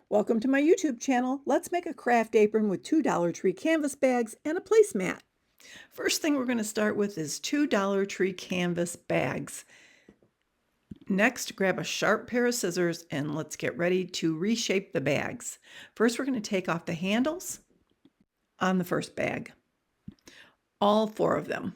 Welcome to my YouTube channel. Let's make a craft apron with two Dollar Tree canvas bags and a placemat. First thing we're going to start with is two Dollar Tree canvas bags. Next, grab a sharp pair of scissors and let's get ready to reshape the bags. First, we're going to take off the handles on the first bag, all four of them.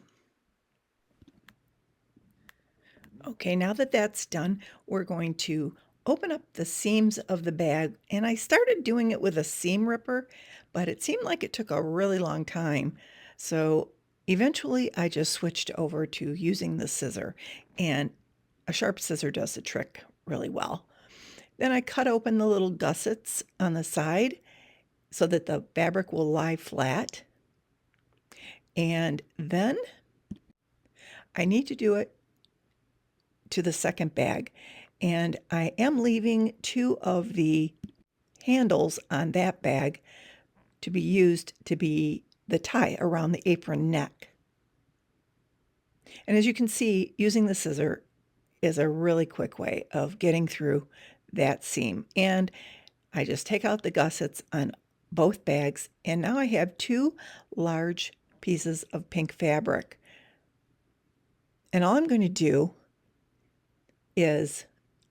Okay, now that that's done, we're going to open up the seams of the bag, and I started doing it with a seam ripper, but it seemed like it took a really long time. So eventually I just switched over to using the scissor, and a sharp scissor does the trick really well. Then I cut open the little gussets on the side so that the fabric will lie flat. And then I need to do it to the second bag, and I am leaving two of the handles on that bag to be used to be the tie around the apron neck. And as you can see, using the scissor is a really quick way of getting through that seam. And I just take out the gussets on both bags, and now I have two large pieces of pink fabric. And all I'm going to do is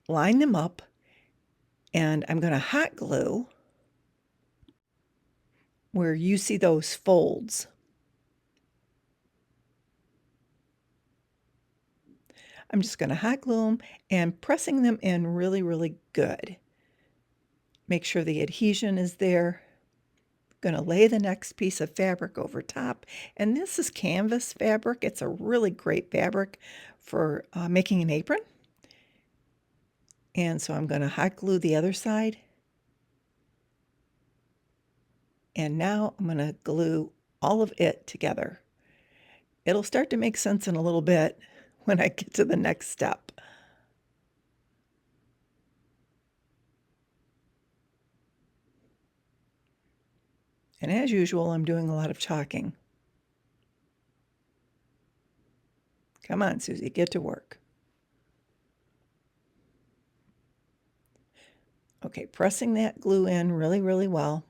line them up, and I'm going to hot glue where you see those folds. I'm just going to hot glue them and pressing them in really, really good. Make sure the adhesion is there. Going to lay the next piece of fabric over top, and this is canvas fabric. It's a really great fabric for making an apron. And so I'm going to hot glue the other side. And now I'm going to glue all of it together. It'll start to make sense in a little bit when I get to the next step. And as usual, I'm doing a lot of talking. Come on, Susie, get to work. Okay, pressing that glue in really, really well.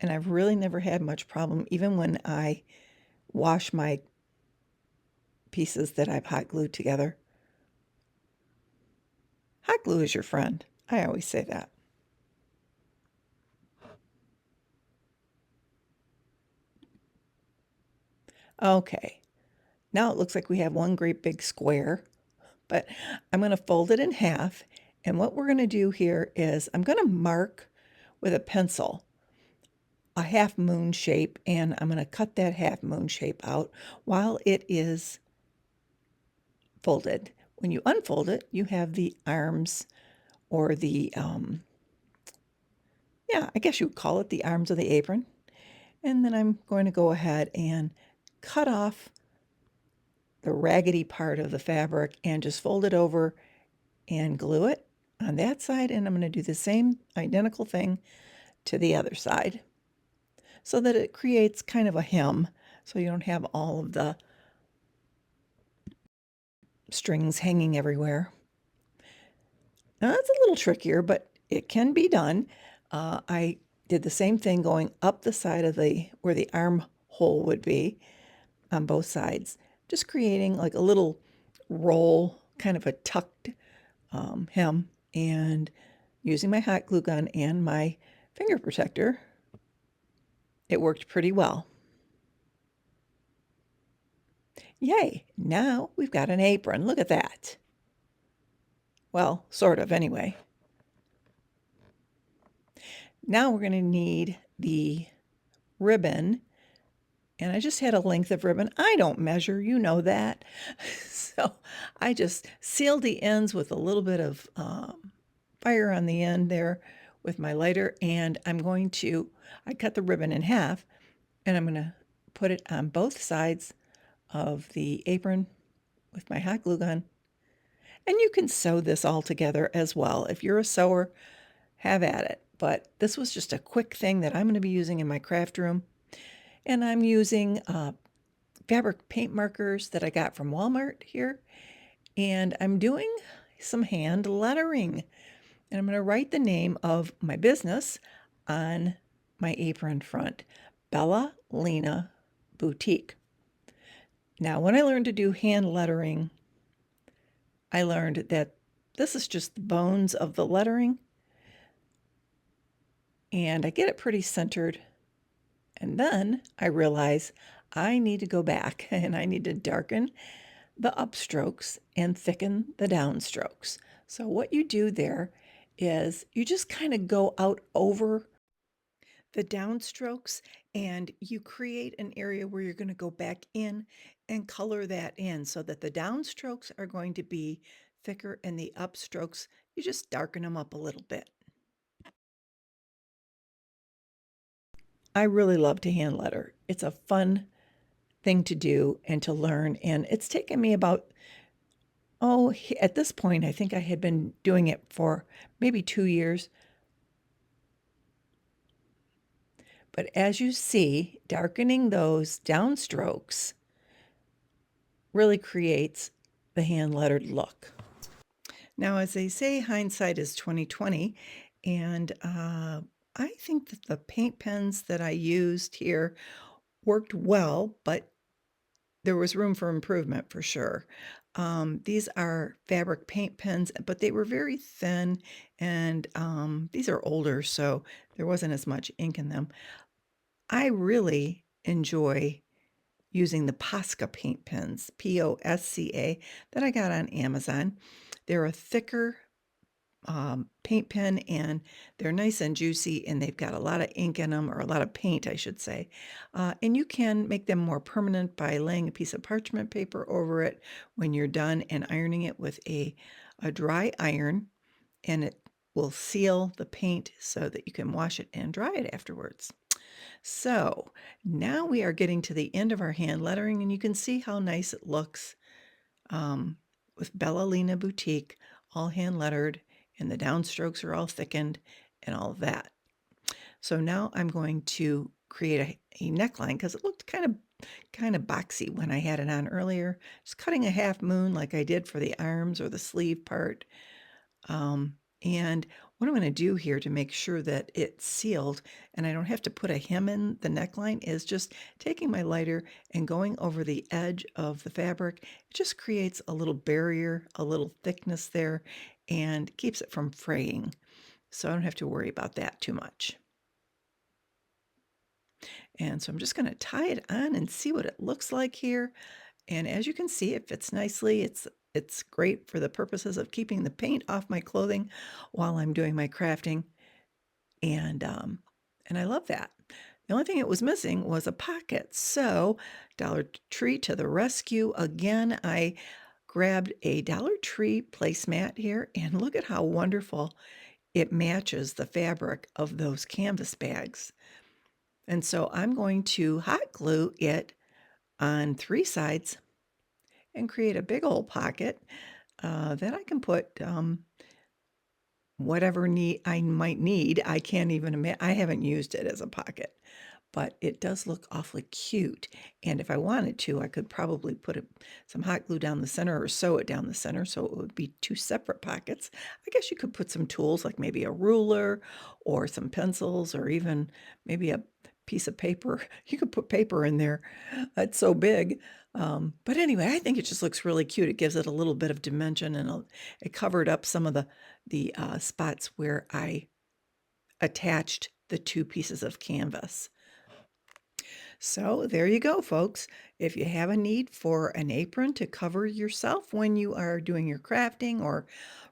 And I've really never had much problem, even when I wash my pieces that I've hot glued together. Hot glue is your friend. I always say that. Okay, now it looks like we have one great big square, but I'm going to fold it in half. And what we're going to do here is I'm going to mark with a pencil a half moon shape, and I'm going to cut that half moon shape out while it is folded. When you unfold it, you have the arms, or the, yeah, I guess you would call it the arms of the apron. And then I'm going to go ahead and cut off the raggedy part of the fabric and just fold it over and glue it on that side. And I'm going to do the same identical thing to the other side so that it creates kind of a hem, so you don't have all of the strings hanging everywhere. Now that's a little trickier, but it can be done. I did the same thing going up the side of where the armhole would be on both sides, just creating like a little roll, kind of a tucked hem, and using my hot glue gun and my finger protector, it worked pretty well. Yay, now we've got an apron. Look at that. Well, sort of, anyway. Now we're going to need the ribbon, and I just had a length of ribbon. I don't measure, you know that. So I just sealed the ends with a little bit of fire on the end there with my lighter, and I cut the ribbon in half, and I'm going to put it on both sides of the apron with my hot glue gun. And you can sew this all together as well. If you're a sewer, have at it. But this was just a quick thing that I'm going to be using in my craft room. And I'm using fabric paint markers that I got from Walmart here, and I'm doing some hand lettering. And I'm going to write the name of my business on my apron front, Bella Lena Boutique. Now, when I learned to do hand lettering, I learned that this is just the bones of the lettering, and I get it pretty centered. And then I realize I need to go back and I need to darken the upstrokes and thicken the downstrokes. So what you do there is you just kind of go out over the downstrokes and you create an area where you're going to go back in and color that in so that the downstrokes are going to be thicker and the upstrokes, you just darken them up a little bit. I really love to hand letter. It's a fun thing to do and to learn, and it's taken me about, at this point, I think I had been doing it for maybe 2 years. But as you see, darkening those downstrokes really creates the hand lettered look. Now, as they say, hindsight is 2020, and I think that the paint pens that I used here worked well, but there was room for improvement for sure. These are fabric paint pens, but they were very thin, and these are older, so there wasn't as much ink in them. I really enjoy using the Posca paint pens, Posca, that I got on Amazon. They're a thicker paint pen, and they're nice and juicy, and they've got a lot of ink in them, or a lot of paint, I should say. And you can make them more permanent by laying a piece of parchment paper over it when you're done and ironing it with a dry iron, and it will seal the paint so that you can wash it and dry it afterwards. So now we are getting to the end of our hand lettering, and you can see how nice it looks with Bella Lena Boutique, all hand lettered, and the downstrokes are all thickened and all of that. So now I'm going to create a neckline because it looked kind of boxy when I had it on earlier. Just cutting a half moon like I did for the arms or the sleeve part. And what I'm going to do here to make sure that it's sealed and I don't have to put a hem in the neckline is just taking my lighter and going over the edge of the fabric. It just creates a little barrier, a little thickness there, and keeps it from fraying. So I don't have to worry about that too much. And so I'm just going to tie it on and see what it looks like here. And as you can see, it fits nicely. It's great for the purposes of keeping the paint off my clothing while I'm doing my crafting. And I love that. The only thing it was missing was a pocket. So Dollar Tree to the rescue again. I grabbed a Dollar Tree placemat here, and look at how wonderful it matches the fabric of those canvas bags. And so I'm going to hot glue it on 3 sides and create a big old pocket that I can put whatever I might need. I can't even imagine. I haven't used it as a pocket, but it does look awfully cute. And if I wanted to, I could probably put some hot glue down the center or sew it down the center so it would be 2 separate pockets. I guess you could put some tools like maybe a ruler or some pencils or even maybe a piece of paper. You could put paper in there. It's so big. But anyway, I think it just looks really cute. It gives it a little bit of dimension, and it covered up some of the spots where I attached the 2 pieces of canvas. So there you go, folks. If you have a need for an apron to cover yourself when you are doing your crafting, or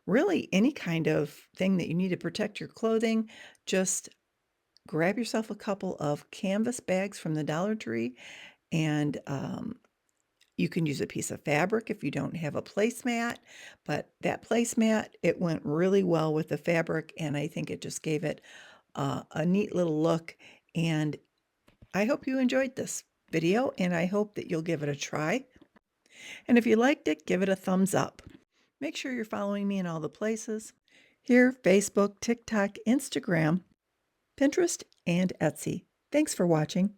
really any kind of thing that you need to protect your clothing, just grab yourself a couple of canvas bags from the Dollar Tree, and you can use a piece of fabric if you don't have a placemat, but that placemat, it went really well with the fabric, and I think it just gave it a neat little look. And I hope you enjoyed this video, and I hope that you'll give it a try. And if you liked it, give it a thumbs up. Make sure you're following me in all the places here: Facebook, TikTok, Instagram, Pinterest, and Etsy. Thanks for watching.